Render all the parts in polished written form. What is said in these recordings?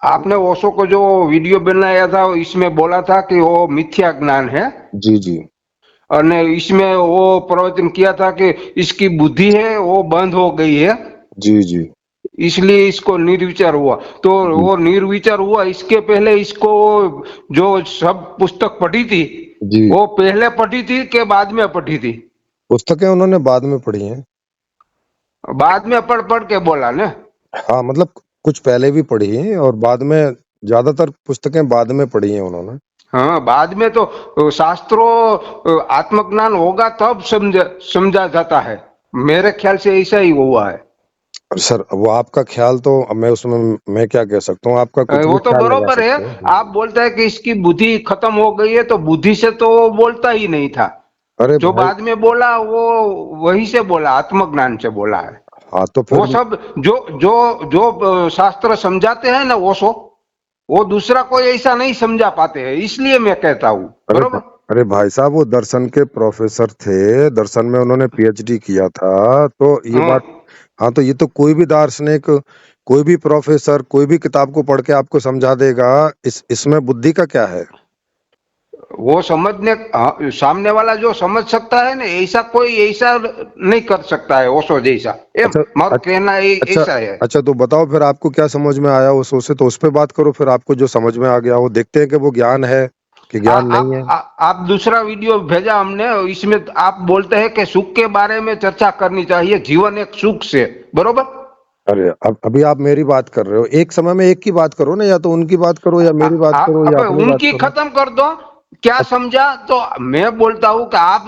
आपने ओशो को जो वीडियो बनाया था इसमें बोला था कि वो मिथ्या ज्ञान है। जी जी और इसमें वो प्रवचन किया था कि इसकी बुद्धि है वो बंद हो गई है, जी जी इसलिए इसको निर्विचार हुआ। तो जी वो निर्विचार हुआ, इसके पहले इसको जो सब पुस्तक पढ़ी थी जी। वो पहले पढ़ी थी कि बाद में पढ़ी थी? पुस्तकें उन्होंने बाद में पढ़ी हैं। बाद में पढ़ पढ़ के बोला ना। हाँ, मतलब कुछ पहले भी पढ़ी हैं और बाद में, ज्यादातर पुस्तकें बाद में पढ़ी हैं उन्होंने। हाँ, बाद में तो शास्त्रों आत्मज्ञान होगा तब समझा जाता है। मेरे ख्याल से ऐसा ही हुआ है। और सर वो आपका ख्याल, तो अब मैं उसमें मैं क्या कह सकता हूँ, आपका कुछ भी वो तो ख्याल लगा बरोबर है। सकते हैं। आप बोलते हैं कि इसकी बुद्धि खत्म हो गई है, तो बुद्धि से तो वो बोलता ही नहीं था। अरे जो भाई, बाद में बोला वो वही से बोला, आत्मज्ञान से बोला है। हाँ तो वो फिर। सब जो जो जो शास्त्र समझाते हैं ना वो दूसरा कोई ऐसा नहीं समझा पाते हैं, इसलिए मैं कहता हूँ। अरे बरोबर। अरे भाई साहब, वो दर्शन के प्रोफेसर थे, दर्शन में उन्होंने पीएचडी किया था, तो ये हाँ, बात। हाँ, तो ये तो कोई भी दार्शनिक, कोई भी प्रोफेसर कोई भी किताब को पढ़ के आपको समझा देगा। इसमें बुद्धि का क्या है? वो समझने, हाँ, सामने वाला जो समझ सकता है ना, ऐसा कोई ऐसा नहीं कर सकता है ओशो जैसा। ये अच्छा मारो कहना अच्छा ऐसा है। अच्छा, तो बताओ फिर आपको क्या समझ में आया उस से, तो उस पे बात करो फिर। आपको जो समझ में आ गया वो देखते हैं कि वो ज्ञान है कि ज्ञान नहीं है। आप दूसरा वीडियो भेजा हमने, इसमें आप बोलते हैं कि सुख के बारे में चर्चा करनी चाहिए, जीवन एक सुख से। बरोबर। अरे अब अभी आप मेरी बात कर रहे हो, एक समय में एक की बात करो ना, या तो उनकी बात करो या मेरी बात करो अब या अपनी बात उनकी करो। खत्म कर दो। क्या समझा तो मैं बोलता हूं कि आप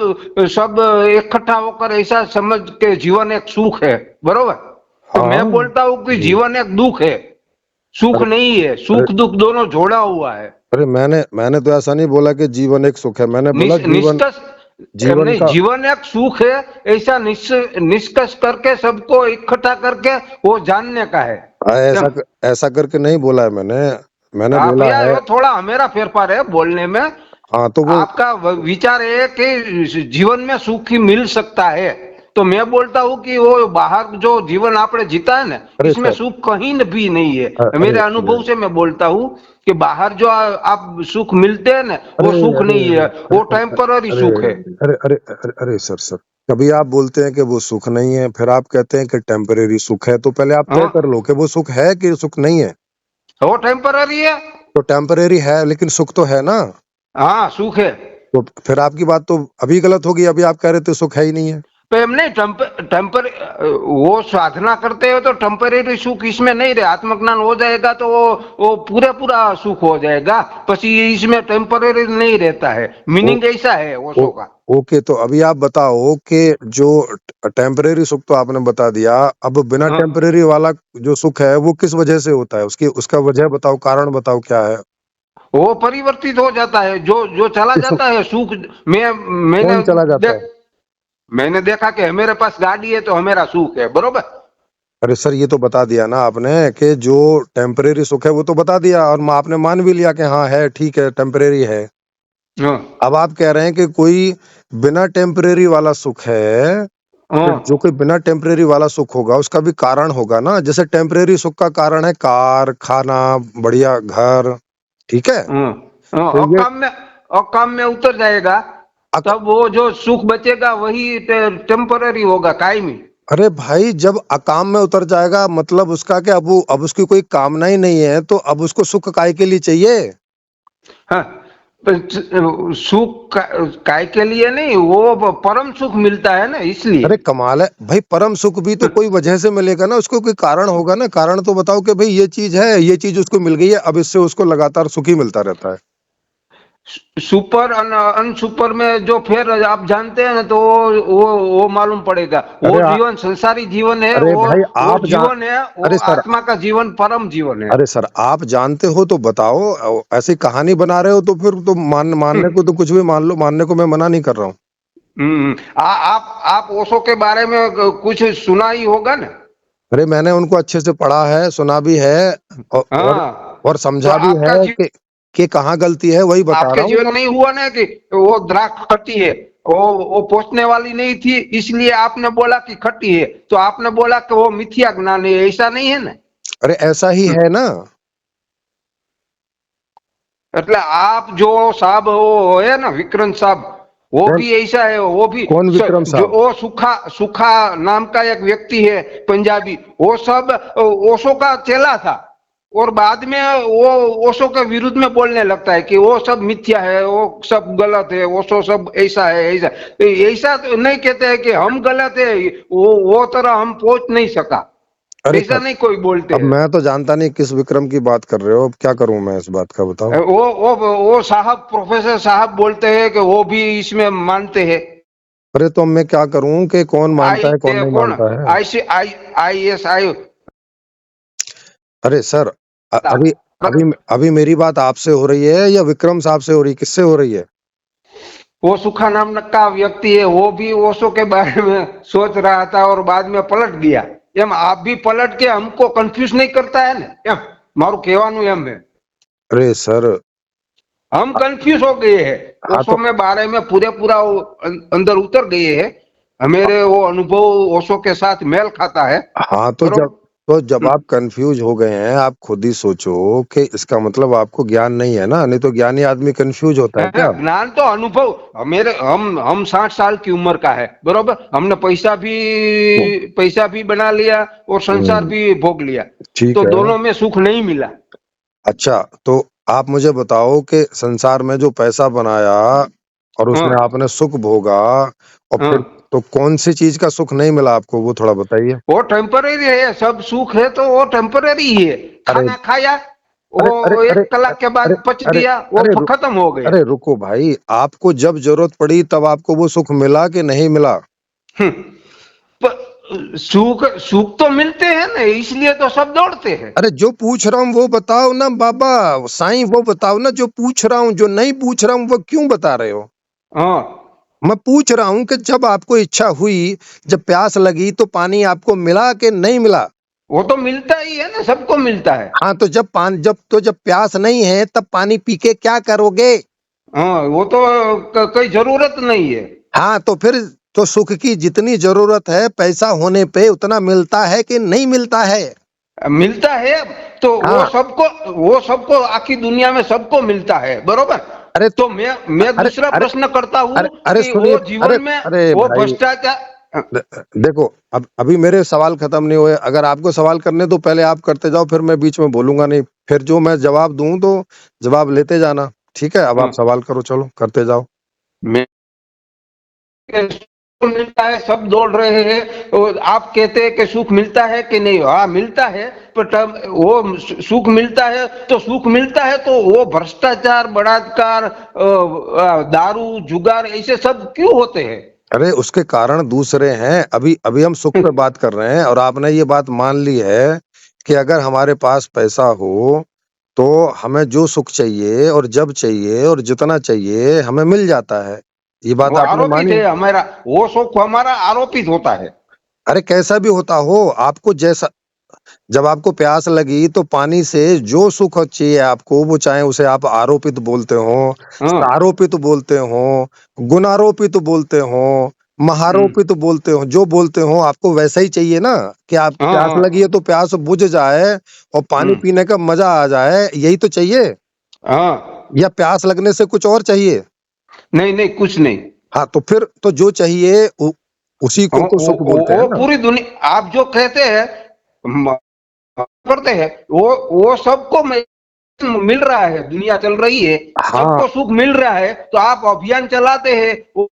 सब इकट्ठा होकर ऐसा समझ के जीवन एक सुख है। बरोबर। तो हाँ मैं बोलता हूं कि जी। जीवन एक दुख है, सुख अरे नहीं है। अरे सुख दुख दोनों जोड़ा हुआ है। अरे, मैंने तो ऐसा नहीं बोला कि जीवन एक सुख है, मैंने बोला जीवन, निष्कर्ष जीवन नहीं, का। जीवन एक सुख है ऐसा निष्कर्ष करके सबको इकट्ठा करके वो जानने का है। ऐसा ऐसा करके नहीं बोला है मैंने। मैंने आप बोला यार है। वो थोड़ा मेरा फेरफार है बोलने में। हाँ तो वो। आपका विचार है कि जीवन में सुख ही मिल सकता है, तो मैं बोलता हूँ कि वो बाहर जो जीवन आपने जीता है ना, अरे इसमें सर, सुख कहीं भी नहीं है। अरे मेरे अरे अनुभव से मैं बोलता हूँ कि बाहर जो आप सुख मिलते हैं ना, अरे वो सुख अरे नहीं है, अरे वो टेम्पररी अरे सुख है। अरे अरे अरे अरे सर सर, कभी आप बोलते हैं कि वो सुख नहीं है, फिर आप कहते हैं कि टेम्परेरी सुख है। तो पहले आप तय हाँ, कर लो कि वो सुख है कि सुख नहीं है। वो टेम्पररी है। तो टेम्परेरी है लेकिन सुख तो है ना। हाँ, सुख है। तो फिर आपकी बात तो अभी गलत होगी, अभी आप कह रहे थे सुख है ही नहीं है। प्रेम नहीं, टेम्पर वो साधना करते हो तो टेम्परेरी सुख इसमें नहीं रहे। आत्मज्ञान हो जाएगा तो वो पूरा पूरा सुख हो जाएगा, पसी इसमें टेम्परेरी नहीं रहता है। ओ, मीनिंग ऐसा है ओ, ओशो का। ओके, तो अभी आप बताओ कि जो टेम्परेरी सुख तो आपने बता दिया, अब बिना हाँ, टेम्परेरी वाला जो सुख है वो किस वजह से होता है? उसकी उसका वजह बताओ, कारण बताओ क्या है? वो परिवर्तित हो जाता है, जो जो चला किस, जाता है सुख। मैं मैंने कौन चला जाता है? मैंने देखा कि मेरे पास गाड़ी है तो मेरा सुख है। बरोबर। अरे सर, ये तो बता दिया ना आपने कि जो टेम्परेरी सुख है वो तो बता दिया, और आपने मान भी लिया कि हाँ है, ठीक है, टेम्परेरी है। हाँ, अब आप कह रहे हैं कि कोई बिना टेम्परेरी वाला सुख है। तो हाँ, जो कोई बिना टेम्परेरी वाला सुख होगा उसका भी कारण होगा ना। जैसे टेम्परेरी सुख का कारण है कार, खाना, बढ़िया घर, ठीक है। हाँ, हाँ। तो ये और काम में उतर जाएगा, अक, तब वो जो सुख बचेगा वही टेम्पररी होगा, कायमी। अरे भाई, जब अकाम में उतर जाएगा मतलब उसका क्या, अब उसकी कोई कामना ही नहीं है, तो अब उसको सुख काय के लिए चाहिए? हाँ, सुख काय के लिए नहीं, वो परम सुख मिलता है ना, इसलिए। अरे कमाल है भाई, परम सुख भी तो कोई वजह से मिलेगा ना, उसको कोई कारण होगा ना। कारण तो बताओ कि भाई ये चीज है, ये चीज उसको मिल गई है, अब इससे उसको लगातार सुख ही मिलता रहता है। सुपर अनसुपर में जो फेर आप जानते हैं ना, तो वो मालूम पड़ेगा। वो अरे जीवन संसारी जीवन है, अरे भाई वो आप जान जीवन है, वो अरे सर, आत्मा का जीवन परम जीवन है। अरे सर, आप जानते हो तो बताओ। ऐसी कहानी बना रहे हो तो फिर तो मानने को तो कुछ भी मान लो, मानने को मैं मना नहीं कर रहा हूँ। आप ओशो के बारे में कुछ सुना ही होगा ना। अरे मैंने उनको अच्छे से पढ़ा है, सुना भी है, और और, हाँ, और तो समझा भी है कि कहाँ गलती है, वही बता आपके रहा हूँ। जीवन नहीं हुआ ना कि वो द्राक्ष खट्टी है, वो पहुंचने वाली नहीं थी, इसलिए आपने बोला कि खट्टी है, तो आपने बोला कि वो मिथ्या ज्ञान है, ऐसा नहीं है ना। अरे ऐसा ही है ना। એટલે આપ जो साहब वो है ना विक्रांत साहब, वो कौन भी ऐसा है, वो भी कौन विक्रम जो साहब? वो सुखा सुखा नाम का एक व्यक्ति है पंजाबी, वो सब ओशो का चेला था, और बाद में वो ओशो के विरुद्ध में बोलने लगता है कि वो सब मिथ्या है, वो सब गलत है, ओशो सब ऐसा है ऐसा। तो ऐसा तो नहीं कहते हैं कि हम गलत है, वो तरह हम पहुंच नहीं सका, अरे ऐसा नहीं कोई बोलते अब हैं। मैं तो जानता नहीं किस विक्रम की बात कर रहे हो, अब क्या करूं मैं इस बात का, बताओ। वो साहब प्रोफेसर साहब बोलते हैं कि वो भी इसमें मानते हैं। अरे तो अब मैं क्या करूं कि कौन मानता है कौन नहीं कौन, मानता है? IAS अरे सर, अभी अभी अभी मेरी बात आपसे हो रही है या विक्रम साहब से हो रही है, किससे हो रही है? वो सुखा नाम का व्यक्ति है, वो भी ओशो के बारे में सोच रहा था और बाद में पलट गया। एम आप भी पलट के हमको कंफ्यूज नहीं करता है ना, एम मारू कहवानुं एम है। अरे सर, हम कंफ्यूज हो गए हैं, हाँ ओशो तो में बारे में पूरे पूरा अंदर उतर गए हैं। हमारे वो अनुभव ओशो के साथ मेल खाता है, हाँ बरोबर। तो जब आप कंफ्यूज हो गए हैं, आप खुद ही सोचो कि इसका मतलब आपको ज्ञान नहीं है ना, नहीं तो ज्ञानी आदमी कंफ्यूज होता है क्या? ज्ञान तो अनुभव मेरे, हम 60 साल की उम्र का है, बरोबर। हमने पैसा भी बना लिया और संसार हम्म, भी भोग लिया, ठीक तो है। दोनों में सुख नहीं मिला। अच्छा, तो आप मुझे बताओ कि संसार में जो पैसा बनाया और उसमें हाँ आपने सुख भोगा, और फिर हाँ, तो कौन सी चीज का सुख नहीं मिला आपको, वो थोड़ा बताइए। वो टेम्परेरी है, सब सुख है तो वो टेम्परेरी ही है। अरे खाना खाया, अरे अरे वो अरे 1 कलाक के अरे बाद पच अरे गया, वो अरे खत्म हो गया। अरे रुको भाई, आपको जब जरूरत पड़ी तब आपको वो सुख मिला कि नहीं मिला? हम्म, सुख सुख तो मिलते हैं ना, इसलिए तो सब दौड़ते हैं। अरे जो पूछ रहा हूँ वो बताओ ना बाबा, साईं वो बताओ ना, जो पूछ रहा हूँ, जो नहीं पूछ रहा हूँ वो क्यों बता रहे हो? हाँ, मैं पूछ रहा हूँ कि जब आपको इच्छा हुई, जब प्यास लगी तो पानी आपको मिला कि नहीं मिला? वो तो मिलता ही है ना, सबको मिलता है। हाँ तो जब प्यास नहीं है तब पानी पी के क्या करोगे? हाँ, वो तो कोई जरूरत नहीं है। हाँ तो फिर, तो सुख की जितनी जरूरत है पैसा होने पे उतना मिलता है कि नहीं मिलता है? मिलता है, तो हाँ, वो सबको आखी दुनिया में सबको मिलता है, बरोबर। अरे तो मैं अरे दूसरा अरे प्रश्न करता हूँ अरे कि सुनिए, वो अरे जीवन में अरे वो भाई, भ्रष्टाचार। देखो, अब अभी मेरे सवाल खत्म नहीं हुए, अगर आपको सवाल करने तो पहले आप करते जाओ, फिर मैं बीच में बोलूंगा नहीं, फिर जो मैं जवाब दूं तो जवाब लेते जाना, ठीक है? अब आप सवाल करो, चलो करते जाओ। मैं सुख मिलता है, सब दौड़ रहे हैं, और आप कहते हैं कि सुख मिलता है कि नहीं। हाँ मिलता है, पर वो सुख मिलता है तो सुख मिलता है, तो वो भ्रष्टाचार, बलात्कार, दारू, जुगार, ऐसे सब क्यों होते हैं? अरे उसके कारण दूसरे हैं, अभी अभी हम सुख पे बात कर रहे हैं, और आपने ये बात मान ली है कि अगर हमारे पास पैसा हो तो हमें जो सुख चाहिए और जब चाहिए और जितना चाहिए हमें मिल जाता है, ये वो बात आपने आरोपित मानी। है हमारा, वो सुख हमारा आरोपित होता है। अरे कैसा भी होता हो, आपको जैसा, जब आपको प्यास लगी तो पानी से जो सुख चाहिए आपको, वो चाहे उसे आप आरोपित बोलते हो, हाँ, सारोपित बोलते हो, गुणारोपित बोलते हो, हम्म, महारोपित बोलते हो, जो बोलते हो आपको वैसा ही चाहिए ना, कि आप हाँ प्यास लगी है हाँ, तो प्यास बुझ जाए और पानी हम्म, पीने का मजा आ जाए, यही तो चाहिए? हाँ, या प्यास लगने से कुछ और चाहिए? नहीं नहीं, कुछ नहीं। हाँ तो फिर तो जो चाहिए उसी को हाँ, तो सुख बोलते हैं वो ना। पूरी दुनिया, आप जो कहते हैं, म- करते हैं, वो सबको मिल रहा है, दुनिया चल रही है, हाँ, सबको सुख मिल रहा है, तो आप अभियान चलाते हैं, वो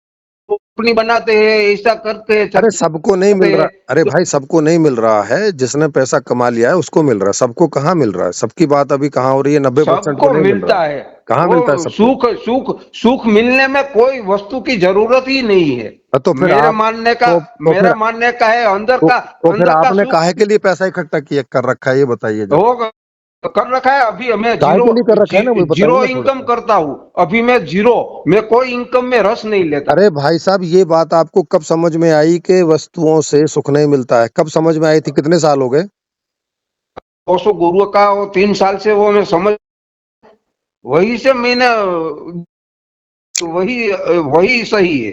कंपनी बनाते हैं, ऐसा करते हैं, अरे सबको नहीं छापते मिल रहा, हैं, अरे तो भाई सबको नहीं मिल रहा है, जिसने पैसा कमा लिया है उसको मिल रहा है, सबको कहाँ मिल रहा है? सबकी बात अभी कहाँ हो रही है? 90% को सबको नहीं मिल रहा मिलता है। है। कहाँ मिलता है वो सबको? सुख मिलने में कोई वस्तु की जरूरत ही नहीं है। तो फिर मेरे आप, मानने का तो फिर मेरा मानने का है, तो फिर अंदर का आपने सुख काहे के लिए पैसा इकट्ठा किया कर रखा है, ये बताइए जरा। वो कर रखा है। अभी मैं काहे के लिए कर रखा है ना, वो बताइए जीरो ना थोड़ा इनकम सा। करता हूँ। अभी मैं जीरो, मैं कोई इनकम में रस नहीं लेता। अरे भाई साहब, ये बात आपको कब समझ में आई कि वस्तुओं से सुख नहीं मिलता है? कब समझ में आई थी? कितने साल हो गए? ओशो गुरु का वो 3 साल से वो मैं समझ, वही से मैंने, वही वही सही है।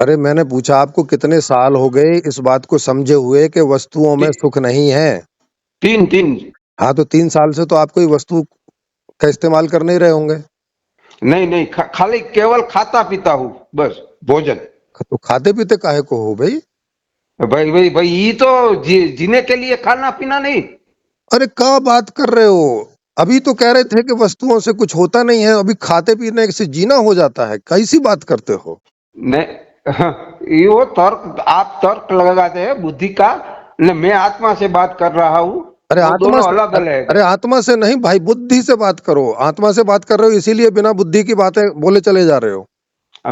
अरे मैंने पूछा आपको कितने साल हो गए इस बात को समझे हुए कि वस्तुओं में ती, सुख नहीं है? तीन तीन। हाँ तो 3 साल से तो आप कोई वस्तु का इस्तेमाल कर नहीं रहे होंगे। नहीं नहीं, खाली केवल खाता पीता हूँ बस, भोजन। तो खाते पीते काहे को हो भाई? भाई भाई भाई, ये तो जीने के लिए खाना पीना नहीं। अरे क्या बात कर रहे हो? अभी तो कह रहे थे कि वस्तुओं से कुछ होता नहीं है, अभी खाते पीने से जीना हो जाता है, कैसी बात करते हो? नहीं, ये वो तर्क, आप तर्क लगाते हैं बुद्धि का। न, मैं आत्मा से बात कर रहा हूँ। अरे वो आत्मा दोनों से, अलग अलग अरे है। आत्मा से नहीं भाई, बुद्धि से बात करो। आत्मा से बात कर रहे हो इसीलिए बिना बुद्धि की बातें बोले चले जा रहे हो।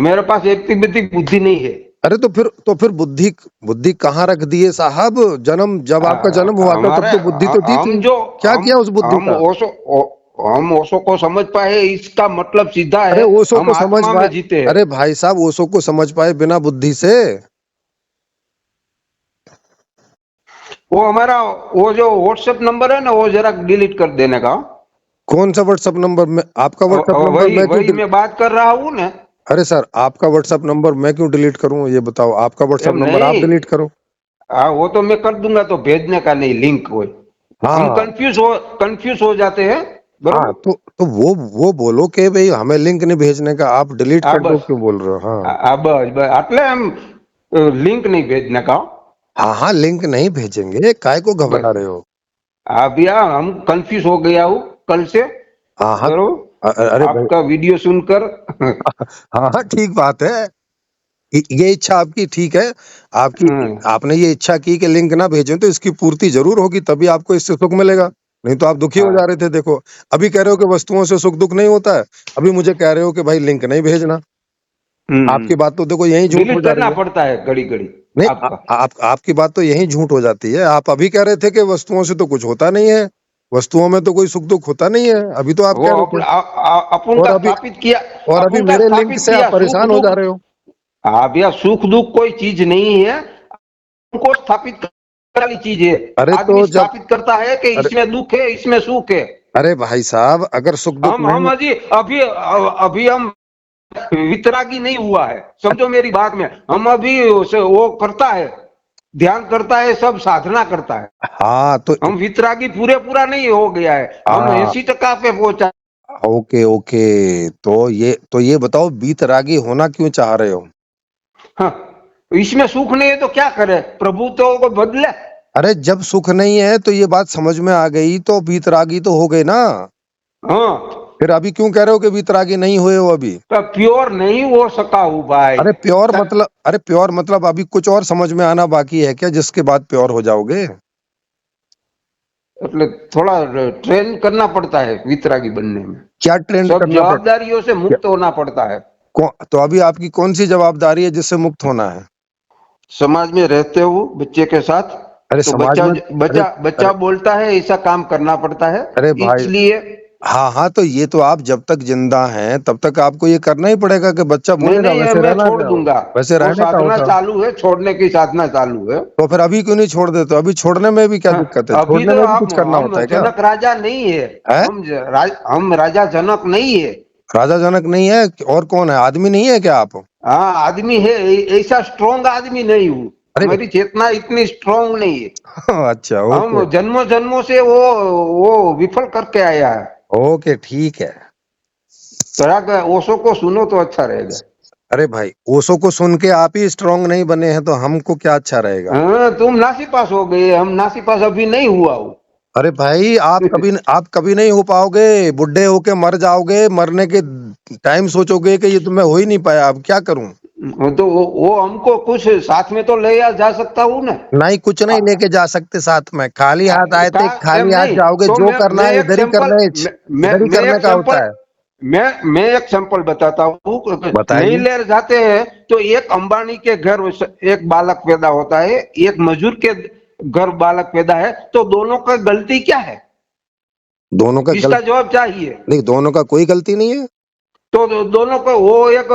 मेरे पास एक भी बुद्धि नहीं है। अरे तो फिर बुद्धि बुद्धि कहाँ रख दिए साहब? जन्म, जब आपका जन्म हुआ था तब हमारे तो बुद्धि तो थी हम थी। जो क्या किया उस बुद्धि हम का? ओशो हम ओशो को समझ पाए, इसका मतलब सीधा अरे है, ओशो हम को समझ आत्मा पाए? में जीते हैं। अरे भाई साहब, ओशो को समझ पाए बिना बुद्धि से? वो हमारा, वो जो व्हाट्सएप नंबर है ना, वो जरा डिलीट कर देने का। कौन सा व्हाट्सएप नंबर में? आपका व्हाट्सएप नंबर वही मैं क्यों वही मैं बात कर रहा हूँ ना। अरे सर, आपका व्हाट्सएप नंबर मैं क्यों डिलीट करूं? ये बताओ, आपका व्हाट्सएप एम नंबर आप नहीं, डिलीट करो। वो तो मैं कर दूंगा, तो भेजने का नहीं, लिंक कोई। हम हाँ कंफ्यूज हो जाते हैं। हाँ, बरोबर। तो वो बोलो कि भाई हमें लिंक नहीं भेजने का, आप डिलीट कर दो बस, क्यों बोल रहे हो? हाँ बस बस आटले हम लिंक नहीं भेजने का। हाँ हाँ, लिंक नहीं भेजेंगे, काय को घबरा बस, रहे हो? भैया हम कंफ्यूज हो गया हूँ कल से। हाँ हाँ, बरोबर, अरे भाई, आपका वीडियो सुनकर। हाँ हाँ, ठीक बात है। ये इच्छा आपकी ठीक है। आपकी, आपने ये इच्छा की कि लिंक ना भेजें, तो इसकी पूर्ति जरूर होगी, तभी आपको इससे सुख मिलेगा। नहीं तो आप दुखी हो जा रहे थे। देखो, अभी कह रहे हो कि वस्तुओं से सुख दुख नहीं होता है, अभी मुझे कह रहे हो कि भाई लिंक नहीं भेजना। आपकी बात तो देखो यही झूठ हो डिलीट जा रही करना है। पड़ता है घड़ी घड़ी नहीं, आपका। आपकी बात तो यही झूठ हो जाती है। आप अभी कह रहे थे कि वस्तुओं से तो कुछ होता नहीं है, वस्तुओं में तो कोई सुख दुख होता नहीं है, अभी तो आप वो कह रहे थे। अपन और का अभी स्थापित किया, और अभी अपन का मेरे लिंक स्थापित से आप किया सुख परेशान हो जा दुख। रहे हो। हाँ भैया, सुख दुख कोई चीज नहीं है, उनको स्थापित करने वाली चीज है। अरे आदमी तो जब, स्थापित करता है कि अरे इसमें दुख है, इसमें सुख है। अरे भाई साहब, अगर सुख दुख हम नहीं, अभी अभी अभी हम वितरागी नहीं हुआ है, समझो मेरी बात में। हम अभी वो करता है, ध्यान करता है, सब साधना करता है। हाँ तो, हम वितरागी पूरे पूरा नहीं हो गया है, हम हाँ 80% पे पहुंचा। ओके ओके, तो ये बताओ, बीतरागी होना क्यों चाह रहे हो? हाँ, इसमें सुख नहीं है तो क्या करे, प्रभु तो को बदले। अरे जब सुख नहीं है तो ये बात समझ में आ गई, तो बीतरागी तो हो गई ना। हाँ, फिर अभी क्यों कह रहे हो कि बीतरागी नहीं हुए हो अभी? तो प्योर नहीं हो सका हूँ भाई। अरे प्योर मतलब अभी कुछ और समझ में आना बाकी है क्या, जिसके बाद प्योर हो जाओगे? मतलब थोड़ा ट्रेन करना पड़ता है वितरागी बनने में। क्या ट्रेंड सब करना पड़ जवाबदारियों से क्या- मुक्त होना पड़ता है। तो अभी आपकी कौन सी जवाबदारी है जिससे मुक्त होना है? समाज में रहते हो बच्चे के साथ, अरे तो समाज बच्चा में, अरे बच्चा बच्चा अरे बोलता है, ऐसा काम करना पड़ता है। अरे भाई, इसलिए हाँ हाँ, तो ये तो आप जब तक जिंदा हैं तब तक आपको ये करना ही पड़ेगा कि बच्चा नहीं बोलेगा नहीं, ये वैसे मैं रहना छोड़ का हो, दूंगा। वैसे वो रहने का साधना होता। चालू है, छोड़ने की साधना चालू है। तो फिर अभी क्यों नहीं छोड़ देते? अभी छोड़ने में भी क्या दिक्कत है? हाँ, अभी छोड़ने तो में भी कुछ करना हम होता है क्या? जनक राजा नहीं है। है? हम राजा जनक नहीं है। राजा जनक नहीं है? और कौन है? आदमी नहीं है क्या आप? हाँ, आदमी है, ऐसा स्ट्रोंग आदमी नहीं हूँ। अरे हमारी चेतना इतनी स्ट्रोंग नहीं है। अच्छा, ओके हम जन्मों जन्मों से वो विफल करके आया है। ओके, ठीक है। थोड़ा ओशो को सुनो तो अच्छा रहेगा। अरे भाई, ओशो को सुन के आप ही स्ट्रांग नहीं बने हैं तो हमको क्या अच्छा रहेगा? हाँ, तुम नासीपास हो गए, हम नासीपास अभी नहीं हुआ हूँ। अरे भाई, आप कभी नहीं हो पाओगे। बुढ़े होके मर जाओगे, मरने के टाइम सोचोगे कि ये तो मैं हो ही नहीं पाया, अब क्या करूं? तो वो हमको कुछ साथ में तो ले जा सकता हूँ ना। नहीं, कुछ नहीं लेके जा सकते साथ में। खाली हाथ आए थे, एम खाली हाथ नहीं, जाओगे। तो जो करना मैं है एक इधर ही सैंपल, करना है, इधर ही मैं करने एक का सैंपल, होता है। मैं एक सैंपल बताता हूँ। नहीं बताइए। ले जाते हैं तो एक अंबानी के घर एक बालक पैदा होता है, एक मजदूर के घर बालक पैदा है, तो दोनों का गलती क्या है? दोनों का इसका गलत जवाब चाहिए। नहीं, दोनों का कोई गलती नहीं है। तो दोनों को, वो एक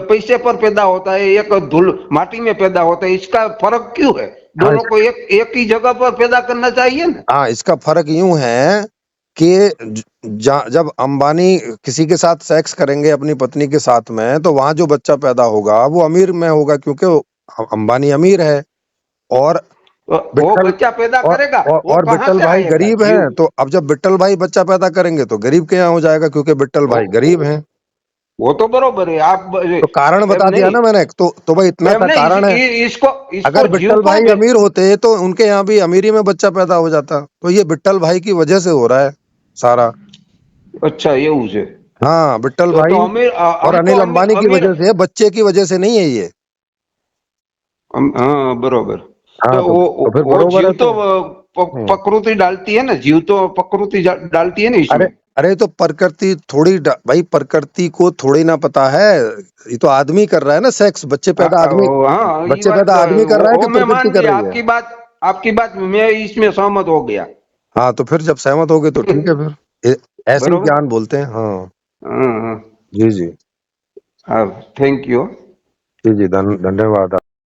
पैसे पर पैदा होता है, एक धूल माटी में पैदा होता है, इसका फर्क क्यों है? हाँ दोनों को एक एक ही जगह पर पैदा करना चाहिए ना। हाँ, इसका फर्क यूं है कि जब अंबानी किसी के साथ सेक्स करेंगे अपनी पत्नी के साथ में, तो वहां जो बच्चा पैदा होगा वो अमीर में होगा, क्योंकि अंबानी अमीर है। और वो बिट्टल बच्चा पैदा और करेगा, वो और कहाँ बिट्टल से भाई आएगा गरीब हैं, जीव? तो अब जब बिट्टल भाई बच्चा पैदा करेंगे तो गरीब के यहाँ हो जाएगा, क्योंकि बिट्टल वो भाई गरीब हैं। वो तो बरोबर है आप तो कारण बता दिया नहीं ना मैंने, तो भाई इतना एम सा नहीं कारण है। इसको अगर इसको जीव विट्ठल को भाई अमीर होते तो उनके यहाँ भी अमीरी में बच्चा पैदा हो जाता, तो ये विट्ठल भाई की वजह से हो रहा है सारा। अच्छा ये उसे हाँ, विट्ठल तो भाई अमीर और हमको अनिल अंबानी की अमीर वजह से है, बच्चे की वजह से नहीं है ये। हाँ बरोबर। हाँ, तो तो फिर वो बरोबर जीव है तो तो। हम्म। प्रकृति डालती है ना, जीव तो प्रकृति डालती है ना अरे इसमें। अरे तो प्रकृति थोड़ी भाई, प्रकृति को थोड़ी ना पता है। ये तो आदमी कर रहा है ना सेक्स, बच्चे पैदा आदमी, हाँ ये बच्चे बात पैदा आदमी कर रहा है वो कि मैं प्रकृति मान कर लिया रही है। आपकी बात मैं इसमें सहमत हो गया। हाँ, तो फिर जब सहमत हो गए तो ठीक है फिर, ऐसे ही बरोबर। ज्ञान बोलते हैं। हाँ। हाँ हाँ जी जी। हाँ थैंक यू। जी जी, धन्यवाद।